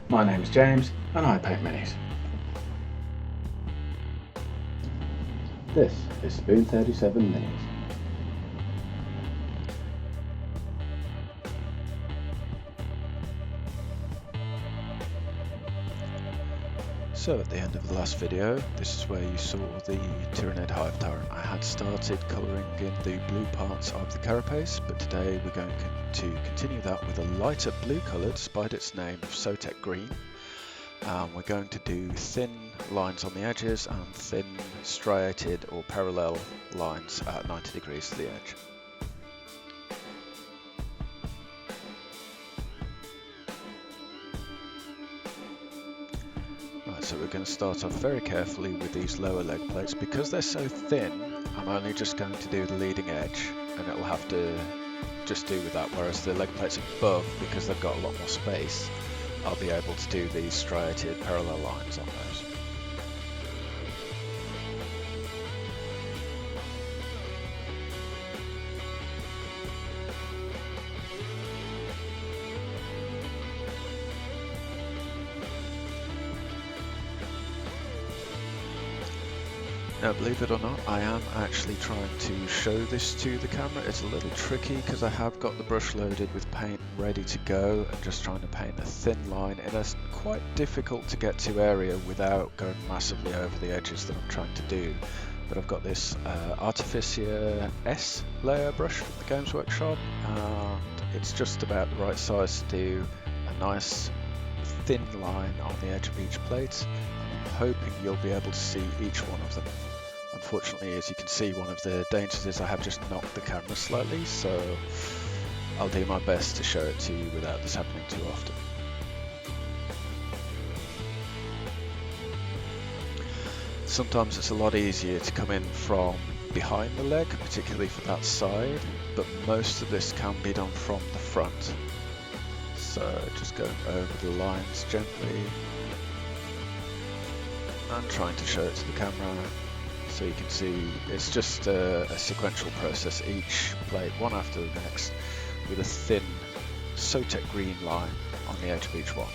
My name's James and I paint minis. This is Spoon 37 Minis. So at the end of the last video, this is where you saw the Tyranid Hive Tyrant. I had started colouring in the blue parts of the carapace, but today we're going to continue that with a lighter blue colour despite its name of Sotek Green. We're going to do thin lines on the edges and thin striated or parallel lines at 90 degrees to the edge. So we're going to start off very carefully with these lower leg plates. Because they're so thin, I'm only just going to do the leading edge and it'll have to just do with that, whereas the leg plates above, because they've got a lot more space, I'll be able to do these striated parallel lines on those. Now, believe it or not, I am actually trying to show this to the camera. It's a little tricky because I have got the brush loaded with paint ready to go and just trying to paint a thin line in a quite difficult to get to area without going massively over the edges that I'm trying to do. But I've got this Artificia S layer brush from the Games Workshop, and it's just about the right size to do a nice thin line on the edge of each plate. I'm hoping you'll be able to see each one of them. Unfortunately, as you can see, one of the dangers is I have just knocked the camera slightly, so I'll do my best to show it to you without this happening too often. Sometimes it's a lot easier to come in from behind the leg, particularly for that side, but most of this can be done from the front. So just going over the lines gently and trying to show it to the camera. So you can see it's just a sequential process, each plate one after the next with a thin Sotek Green line on the edge of each one.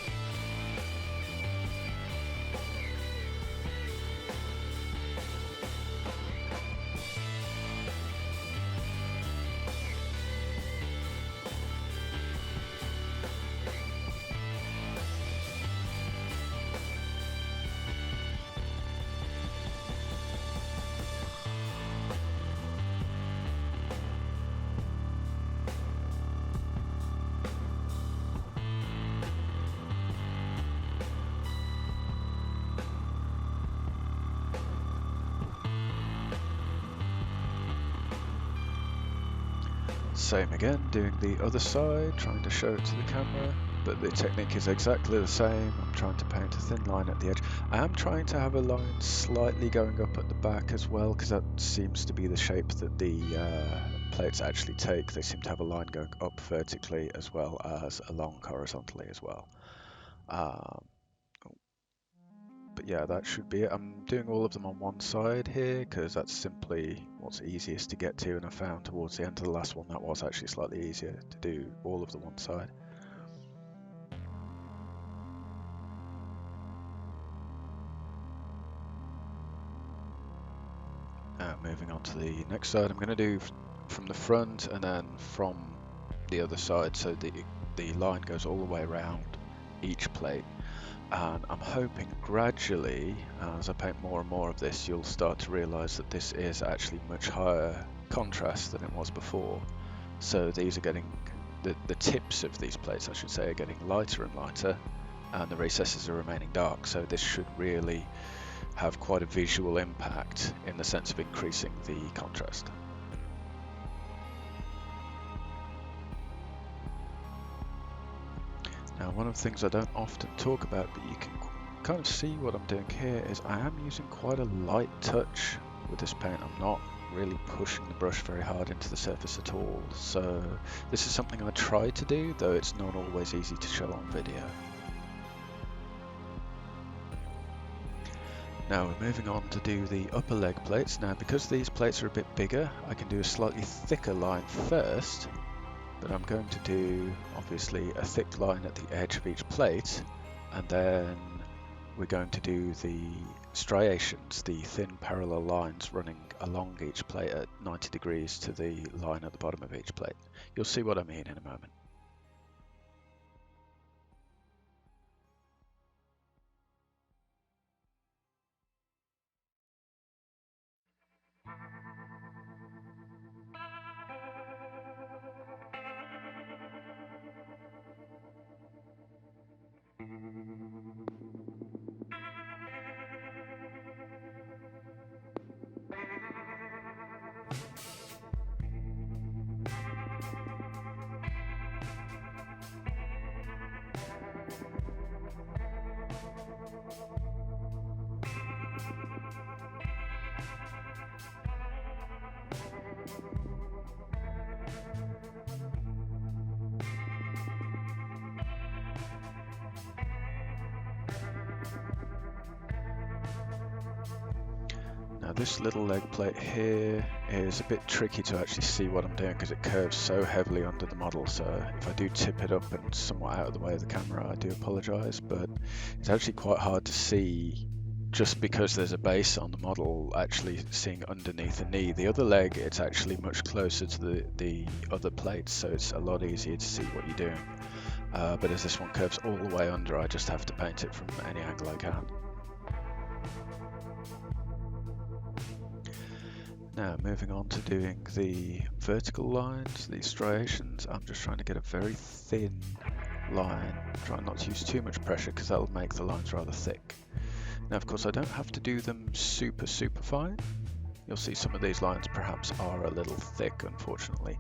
Same again, doing the other side, trying to show it to the camera, but the technique is exactly the same. I'm trying to paint a thin line at the edge. I am trying to have a line slightly going up at the back as well, because that seems to be the shape that the plates actually take. They seem to have a line going up vertically as well as along horizontally as well. But yeah, that should be it. I'm doing all of them on one side here because that's simply what's easiest to get to, and I found towards the end of the last one that was actually slightly easier to do all of the one side. Now moving on to the next side, I'm going to do from the front and then from the other side, so the line goes all the way around each plate. And I'm hoping gradually, as I paint more and more of this, you'll start to realise that this is actually much higher contrast than it was before. So these are getting, the tips of these plates, I should say, are getting lighter and lighter, and the recesses are remaining dark. So this should really have quite a visual impact in the sense of increasing the contrast. Now, one of the things I don't often talk about, but you can kind of see what I'm doing here, is I am using quite a light touch with this paint. I'm not really pushing the brush very hard into the surface at all. So this is something I try to do, though it's not always easy to show on video. Now we're moving on to do the upper leg plates. Now, because these plates are a bit bigger, I can do a slightly thicker line first, but I'm going to do obviously a thick line at the edge of each plate and then we're going to do the striations, the thin parallel lines running along each plate at 90 degrees to the line at the bottom of each plate. You'll see what I mean in a moment. Now this little leg plate here is a bit tricky to actually see what I'm doing because it curves so heavily under the model, so if I do tip it up and somewhat out of the way of the camera, I do apologise, but it's actually quite hard to see just because there's a base on the model actually seeing underneath the knee. The other leg, it's actually much closer to the other plates, so it's a lot easier to see what you're doing. But as this one curves all the way under, I just have to paint it from any angle I can. Now moving on to doing the vertical lines, the striations, I'm just trying to get a very thin line, trying not to use too much pressure because that'll make the lines rather thick. Now of course I don't have to do them super fine. You'll see some of these lines perhaps are a little thick unfortunately,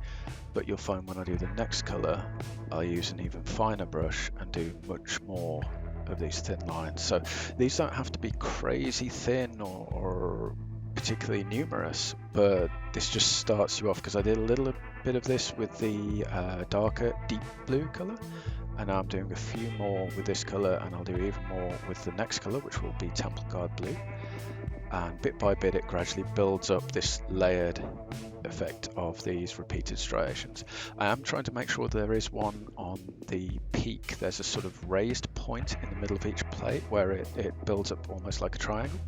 but you'll find when I do the next colour I'll use an even finer brush and do much more of these thin lines. So these don't have to be crazy thin or particularly numerous, but this just starts you off because I did a little bit of this with the darker deep blue colour, and now I'm doing a few more with this colour, and I'll do even more with the next colour, which will be Temple Guard blue, and bit by bit it gradually builds up this layered effect of these repeated striations. I am trying to make sure there is one on the peak. There's a sort of raised point in the middle of each plate where it builds up almost like a triangle.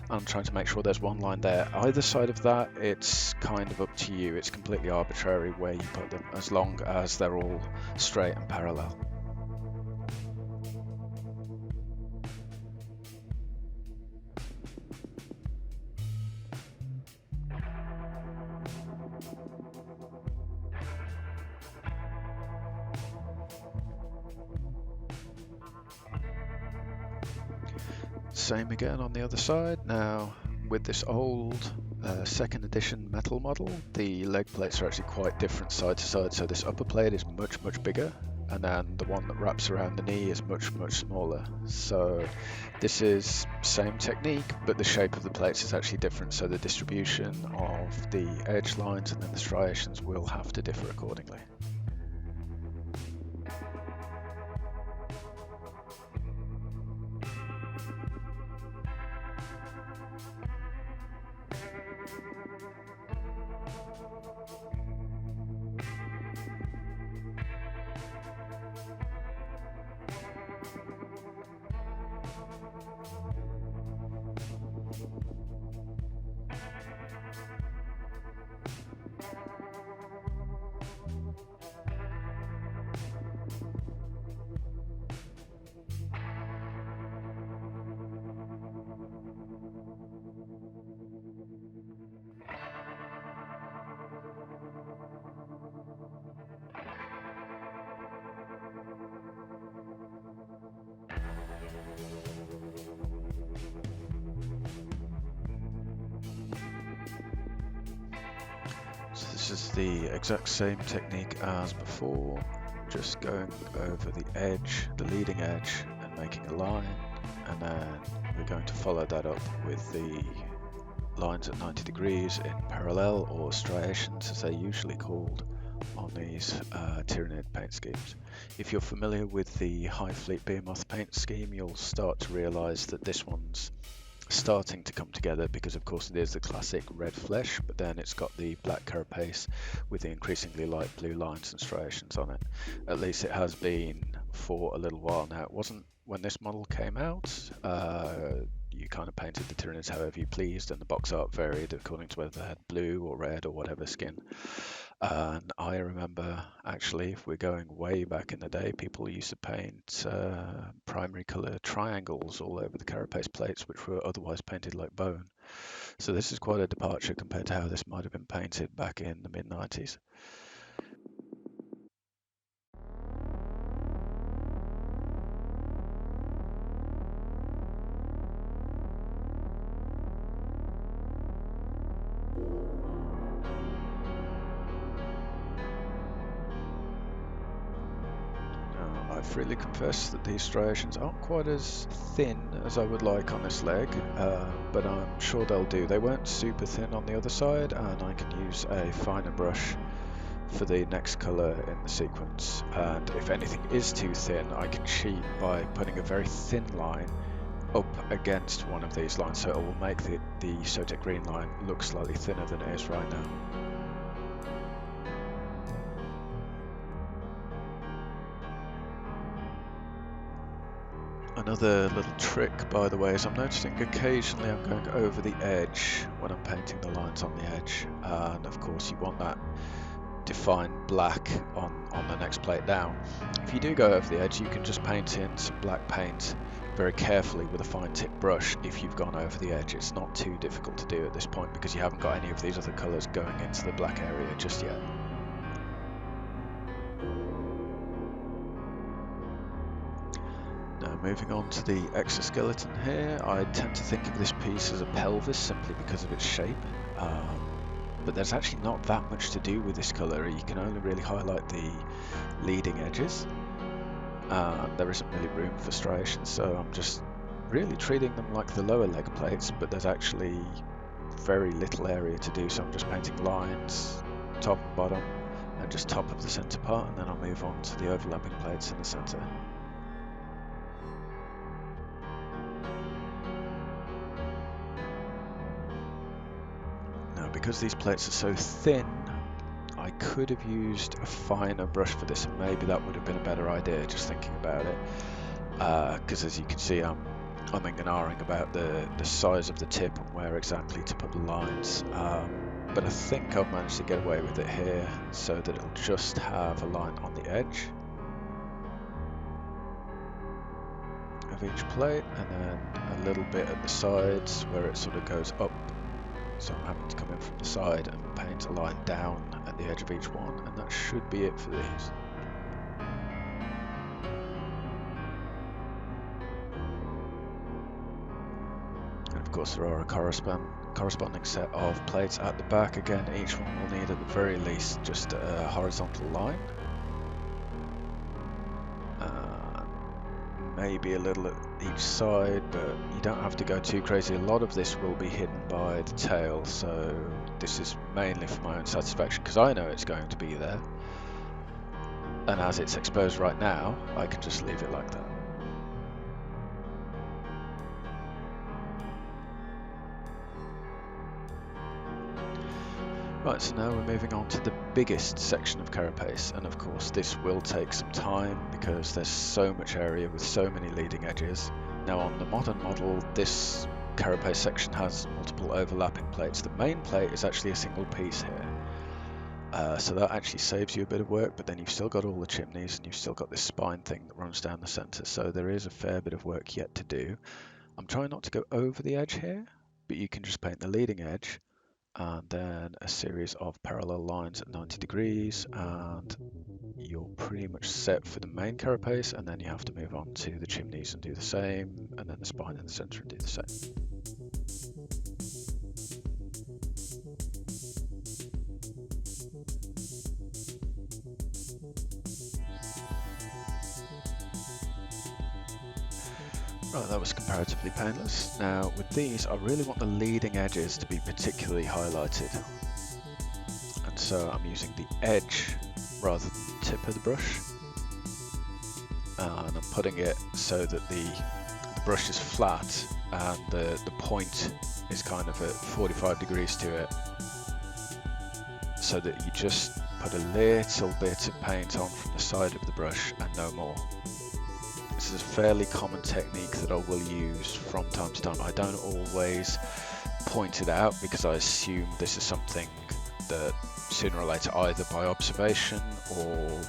I'm trying to make sure there's one line there. Either side of that, it's kind of up to you. It's completely arbitrary where you put them, as long as they're all straight and parallel. Same again on the other side. Now with this old second edition metal model, the leg plates are actually quite different side to side, so this upper plate is much bigger, and then the one that wraps around the knee is much smaller. So this is same technique, but the shape of the plates is actually different, so the distribution of the edge lines and then the striations will have to differ accordingly. So this is the exact same technique as before, just going over the edge, the leading edge, and making a line, and then we're going to follow that up with the lines at 90 degrees in parallel, or striations as they're usually called on these Tyranid paint schemes. If you're familiar with the High Fleet Behemoth paint scheme, you'll start to realise that this one's starting to come together, because of course it is the classic red flesh, but then it's got the black carapace with the increasingly light blue lines and striations on it. At least it has been for a little while now. It wasn't when this model came out. You kind of painted the Tyranids however you pleased, and the box art varied according to whether they had blue or red or whatever skin. And I remember, actually, if we're going way back in the day, people used to paint primary colour triangles all over the Carapace plates, which were otherwise painted like bone. So this is quite a departure compared to how this might have been painted back in the mid-90s. I freely confess that these striations aren't quite as thin as I would like on this leg, but I'm sure they'll do. They weren't super thin on the other side, and I can use a finer brush for the next colour in the sequence. And if anything is too thin, I can cheat by putting a very thin line up against one of these lines, so it will make the Sotek Green line look slightly thinner than it is right now. Another little trick, by the way, is I'm noticing occasionally I'm going over the edge when I'm painting the lines on the edge, and of course you want that defined black on the next plate down. If you do go over the edge, you can just paint in some black paint very carefully with a fine tip brush. If you've gone over the edge, it's not too difficult to do at this point because you haven't got any of these other colours going into the black area just yet. Now moving on to the exoskeleton here, I tend to think of this piece as a pelvis simply because of its shape, but there's actually not that much to do with this colour. You can only really highlight the leading edges, and there isn't really room for striations, so I'm just really treating them like the lower leg plates, but there's actually very little area to do, so I'm just painting lines, top and bottom, and just top of the centre part, and then I'll move on to the overlapping plates in the centre. Now, because these plates are so thin, I could have used a finer brush for this, and maybe that would have been a better idea, just thinking about it. Because as you can see, I'm umming and ahhing about the size of the tip and where exactly to put the lines. But I think I've managed to get away with it here, so that it'll just have a line on the edge of each plate, and then a little bit at the sides where it sort of goes up. So I'm having to come in from the side and paint a line down at the edge of each one, and that should be it for these. And of course there are a corresponding set of plates at the back. Again, each one will need at the very least just a horizontal line. Maybe a little at each side, but you don't have to go too crazy. A lot of this will be hidden by the tail, so this is mainly for my own satisfaction because I know it's going to be there, and as it's exposed right now, I can just leave it like that. Right, so now we're moving on to the biggest section of Carapace, and of course this will take some time because there's so much area with so many leading edges. Now on the modern model, this Carapace section has multiple overlapping plates. The main plate is actually a single piece here, so that actually saves you a bit of work, but then you've still got all the chimneys and you've still got this spine thing that runs down the centre, so there is a fair bit of work yet to do. I'm trying not to go over the edge here, but you can just paint the leading edge and then a series of parallel lines at 90 degrees, and you're pretty much set for the main carapace, and then you have to move on to the chimneys and do the same, and then the spine in the centre and do the same. Right, that was comparatively painless. Now with these, I really want the leading edges to be particularly highlighted, and so I'm using the edge rather than the tip of the brush, and I'm putting it so that the brush is flat and the point is kind of at 45 degrees to it, so that you just put a little bit of paint on from the side of the brush and no more. is a fairly common technique that I will use from time to time. I don't always point it out because I assume this is something that sooner or later, either by observation or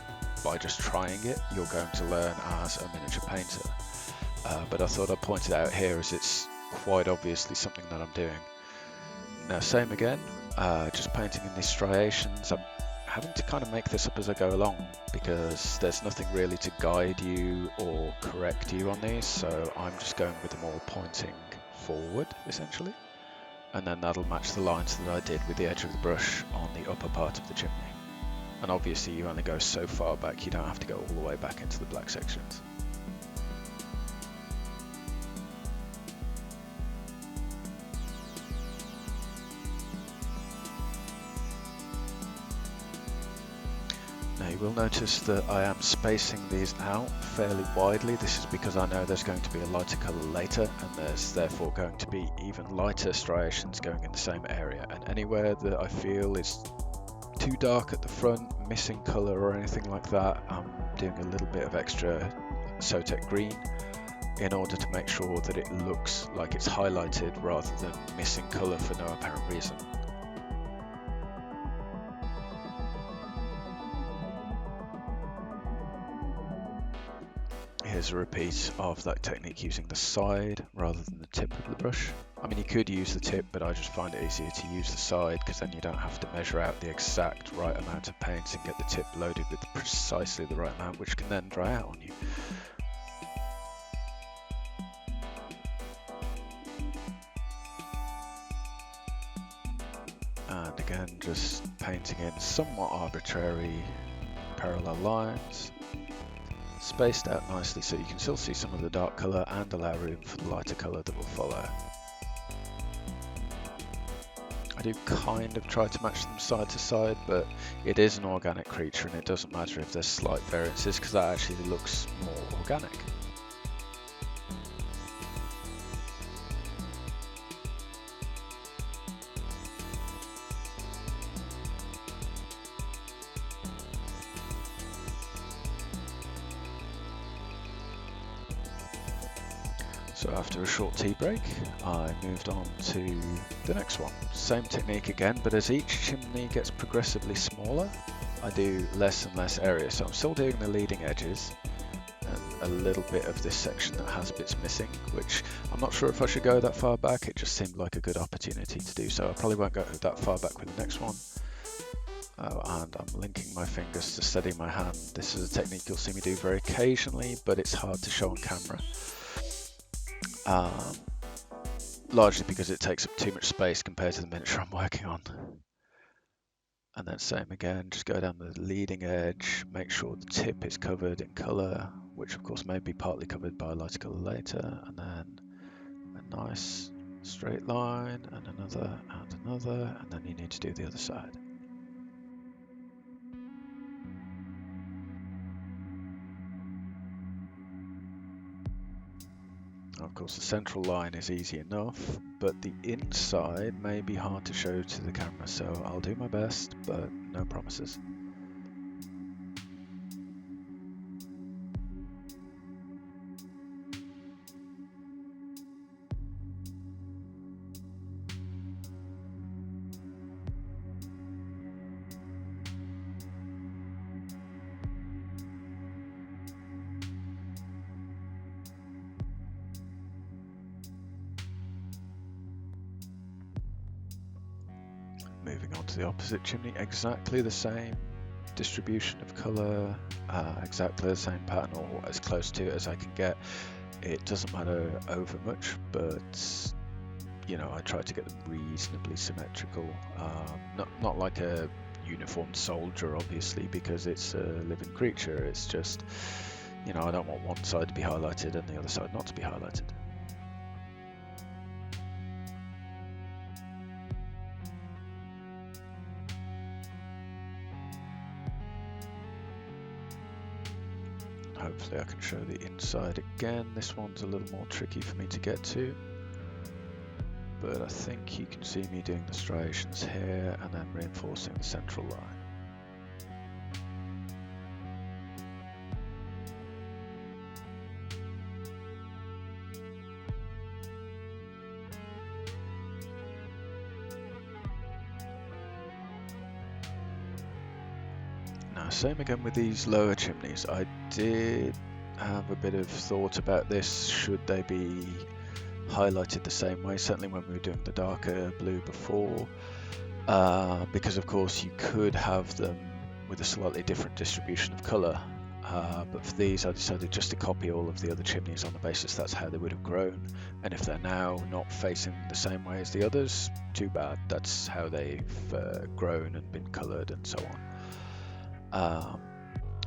by just trying it, you're going to learn as a miniature painter. But I thought I'd point it out here as it's quite obviously something that I'm doing. Now, same again, just painting in these striations. I'm having to kind of make this up as I go along because there's nothing really to guide you or correct you on these, so I'm just going with them all pointing forward, essentially. And then that'll match the lines that I did with the edge of the brush on the upper part of the chimney. And obviously you only go so far back, you don't have to go all the way back into the black sections. Now you will notice that I am spacing these out fairly widely. This is because I know there's going to be a lighter colour later, and there's therefore going to be even lighter striations going in the same area. And anywhere that I feel is too dark at the front, missing colour or anything like that, I'm doing a little bit of extra Sotek Green in order to make sure that it looks like it's highlighted rather than missing colour for no apparent reason. Here's a repeat of that technique using the side rather than the tip of the brush. I mean, you could use the tip, but I just find it easier to use the side because then you don't have to measure out the exact right amount of paint and get the tip loaded with precisely the right amount, which can then dry out on you. And again, just painting in somewhat arbitrary parallel lines, spaced out nicely so you can still see some of the dark colour and allow room for the lighter colour that will follow. I do kind of try to match them side to side, but it is an organic creature and it doesn't matter if there's slight variances because that actually looks more organic. So after a short tea break, I moved on to the next one. Same technique again, but as each chimney gets progressively smaller, I do less and less area. So I'm still doing the leading edges and a little bit of this section that has bits missing, which I'm not sure if I should go that far back. It just seemed like a good opportunity to do so. I probably won't go that far back with the next one. And I'm linking my fingers to steady my hand. This is a technique you'll see me do very occasionally, but it's hard to show on camera. Largely because it takes up too much space compared to the miniature I'm working on. And then same again, just go down the leading edge, make sure the tip is covered in colour, which of course may be partly covered by a lighter colour later, and then a nice straight line, and another, and then you need to do the other side. Of course, the central line is easy enough, but the inside may be hard to show to the camera, so I'll do my best, but no promises. Moving on to the opposite chimney, exactly the same distribution of colour, exactly the same pattern, or as close to it as I can get. It doesn't matter over much, but you know, I try to get them reasonably symmetrical. Not like a uniformed soldier, obviously, because it's a living creature. It's just, you know, I don't want one side to be highlighted and the other side not to be highlighted. Hopefully I can show the inside again. This one's a little more tricky for me to get to, but I think you can see me doing the striations here and then reinforcing the central line. Same again with these lower chimneys. I did have a bit of thought about this. Should they be highlighted the same way? Certainly when we were doing the darker blue before, because of course you could have them with a slightly different distribution of colour. But for these, I decided just to copy all of the other chimneys on the basis that's how they would have grown. And if they're now not facing the same way as the others, too bad. That's how they've grown and been coloured and so on.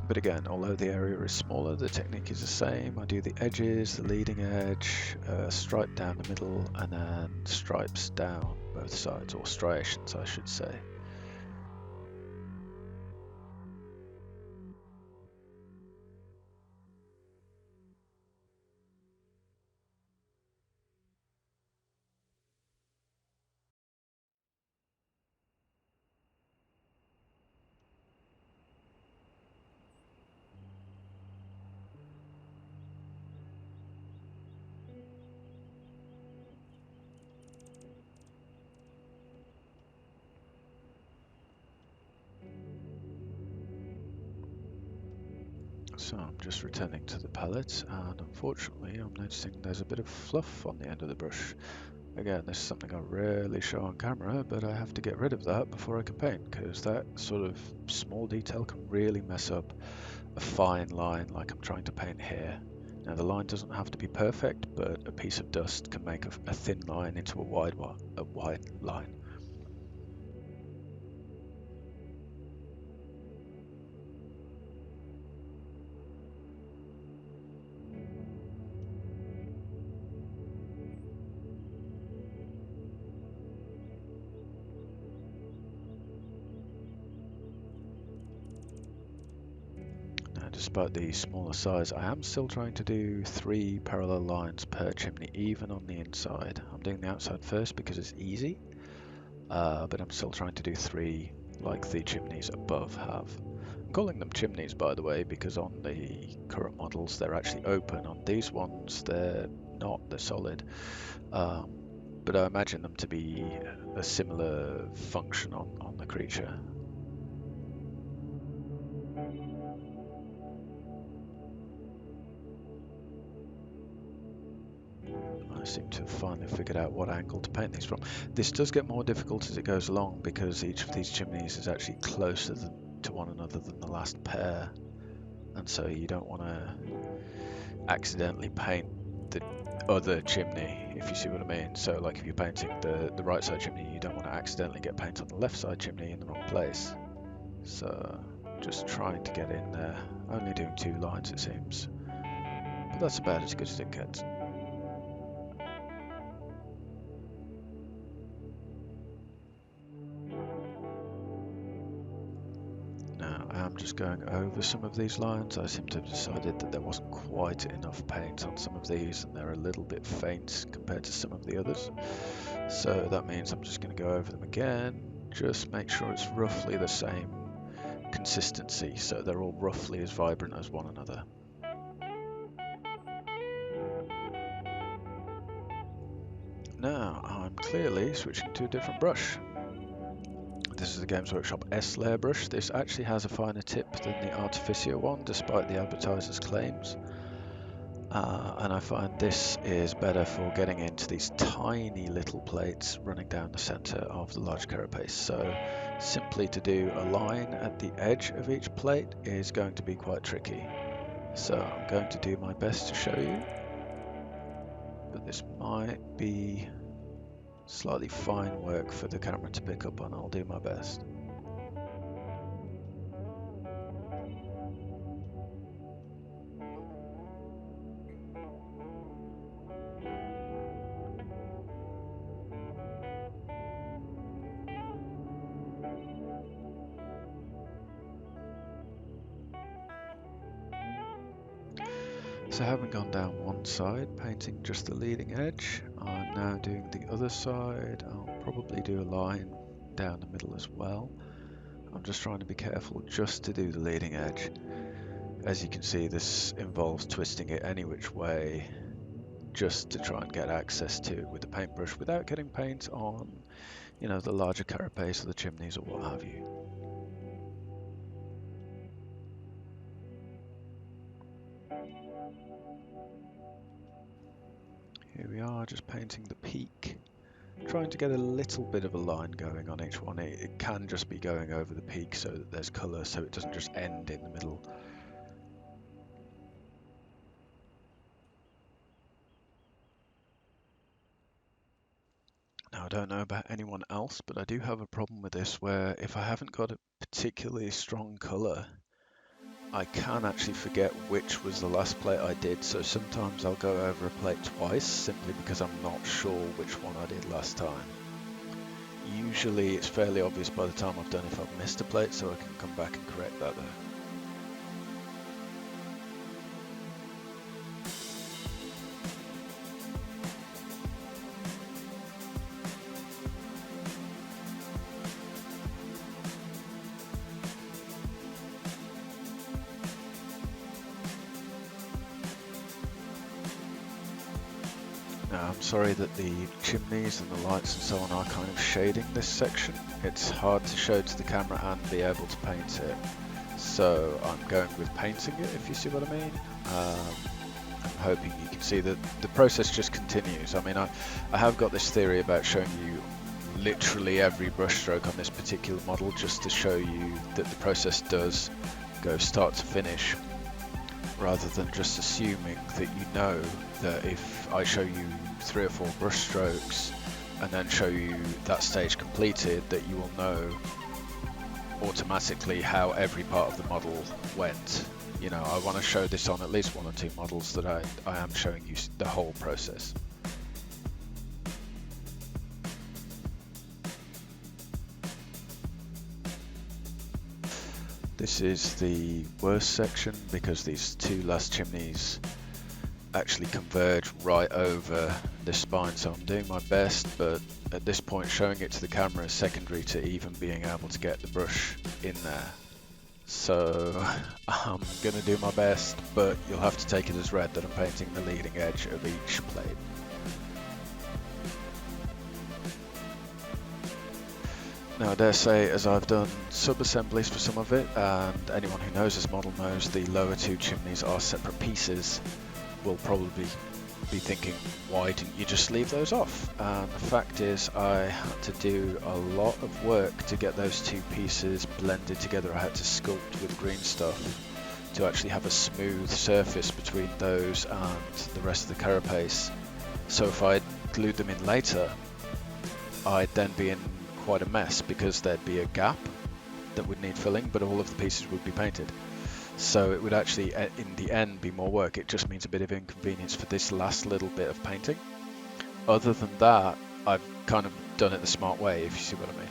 But again, although the area is smaller, the technique is the same. I do the edges, the leading edge, stripe down the middle, and then stripes down both sides, or striations I should say. So I'm just returning to the palette, and unfortunately I'm noticing there's a bit of fluff on the end of the brush. Again, this is something I rarely show on camera, but I have to get rid of that before I can paint, because that sort of small detail can really mess up a fine line like I'm trying to paint here. Now the line doesn't have to be perfect, but a piece of dust can make a thin line into a wide line. Now, despite the smaller size, I am still trying to do 3 parallel lines per chimney, even on the inside. I'm doing the outside first because it's easy, but I'm still trying to do 3 like the chimneys above have. I'm calling them chimneys, by the way, because on the current models they're actually open. On these ones they're not, they're solid. But I imagine them to be a similar function on the creature. I seem to have finally figured out what angle to paint these from. This does get more difficult as it goes along because each of these chimneys is actually closer to one another than the last pair, and so you don't want to accidentally paint the other chimney, if you see what I mean. So like if you're painting the right side chimney, you don't want to accidentally get paint on the left side chimney in the wrong place. So just trying to get in there, only doing 2 lines it seems, but that's about as good as it gets. Now I am just going over some of these lines. I seem to have decided that there wasn't quite enough paint on some of these and they're a little bit faint compared to some of the others. So that means I'm just going to go over them again, just make sure it's roughly the same consistency so they're all roughly as vibrant as one another. Now I'm clearly switching to a different brush. This is the Games Workshop S-Layer brush. This actually has a finer tip than the Artificio one, despite the advertiser's claims. And I find this is better for getting into these tiny little plates running down the center of the large carapace. So simply to do a line at the edge of each plate is going to be quite tricky. So I'm going to do my best to show you, but this might be slightly fine work for the camera to pick up on. I'll do my best. So having gone down one side, painting just the leading edge, I'm now doing the other side. I'll probably do a line down the middle as well. I'm just trying to be careful just to do the leading edge. As you can see, this involves twisting it any which way just to try and get access to it with the paintbrush without getting paint on, you know, the larger carapace or the chimneys or what have you. here we are, just painting the peak. Trying to get a little bit of a line going on each one. It can just be going over the peak so that there's colour, so it doesn't just end in the middle. Now, I don't know about anyone else, but I do have a problem with this where if I haven't got a particularly strong colour, I can actually forget which was the last plate I did. So sometimes I'll go over a plate twice simply because I'm not sure which one I did last time. Usually it's fairly obvious by the time I've done if I've missed a plate, so I can come back and correct that though. Now, I'm sorry that the chimneys and the lights and so on are kind of shading this section. It's hard to show to the camera and be able to paint it. So I'm going with painting it, if you see what I mean. I'm hoping you can see that the process just continues. I mean, I have got this theory about showing you literally every brush stroke on this particular model just to show you that the process does go start to finish, rather than just assuming that you know that if I show you 3 or 4 brush strokes and then show you that stage completed, that you will know automatically how every part of the model went. You know, I want to show this on at least 1 or 2 models that I am showing you the whole process. This is the worst section because these 2 last chimneys actually converge right over this spine, so I'm doing my best, but at this point showing it to the camera is secondary to even being able to get the brush in there. So I'm going to do my best, but you'll have to take it as read that I'm painting the leading edge of each plate. Now I dare say, as I've done sub-assemblies for some of it, and anyone who knows this model knows the lower 2 chimneys are separate pieces, will probably be thinking, why didn't you just leave those off? And the fact is, I had to do a lot of work to get those 2 pieces blended together. I had to sculpt with green stuff to actually have a smooth surface between those and the rest of the carapace. So if I glued them in later, I'd then be in quite a mess because there'd be a gap that would need filling, but all of the pieces would be painted. So it would actually, in the end, be more work. It just means a bit of inconvenience for this last little bit of painting. Other than that, I've kind of done it the smart way, if you see what I mean.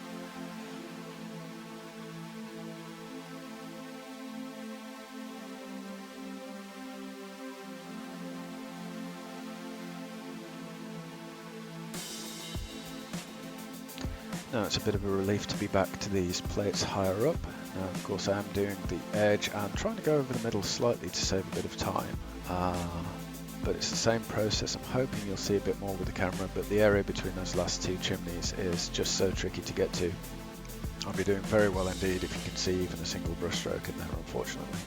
Now it's a bit of a relief to be back to these plates higher up. Now of course I am doing the edge and trying to go over the middle slightly to save a bit of time. But it's the same process. I'm hoping you'll see a bit more with the camera, but the area between those last 2 chimneys is just so tricky to get to. I'll be doing very well indeed if you can see even a single brush stroke in there, unfortunately.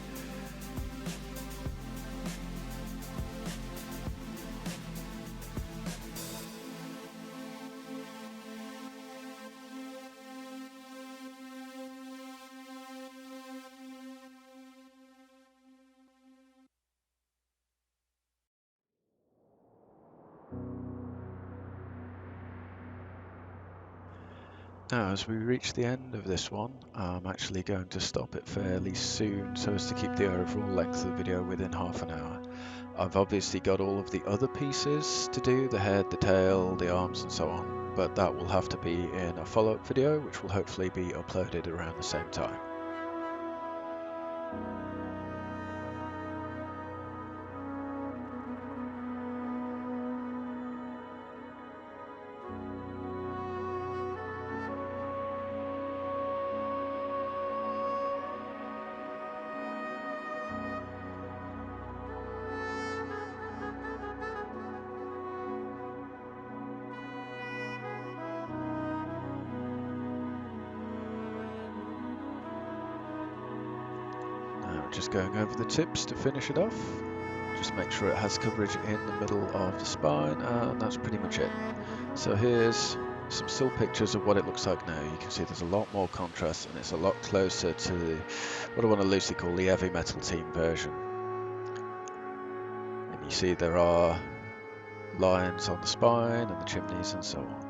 Now, as we reach the end of this one, I'm actually going to stop it fairly soon so as to keep the overall length of the video within half an hour. I've obviously got all of the other pieces to do, the head, the tail, the arms and so on, but that will have to be in a follow-up video which will hopefully be uploaded around the same time. Just going over the tips to finish it off, just make sure it has coverage in the middle of the spine, and that's pretty much it. So here's some still pictures of what it looks like now. You can see there's a lot more contrast, and it's a lot closer to what I want to loosely call the heavy metal team version. And you see there are lines on the spine and the chimneys and so on.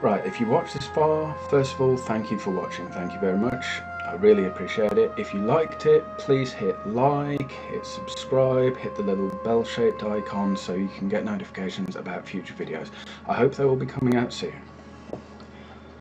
Right, if you watched this far, first of all, thank you for watching. Thank you very much. I really appreciate it. If you liked it, please hit like, hit subscribe, hit the little bell-shaped icon so you can get notifications about future videos. I hope they will be coming out soon.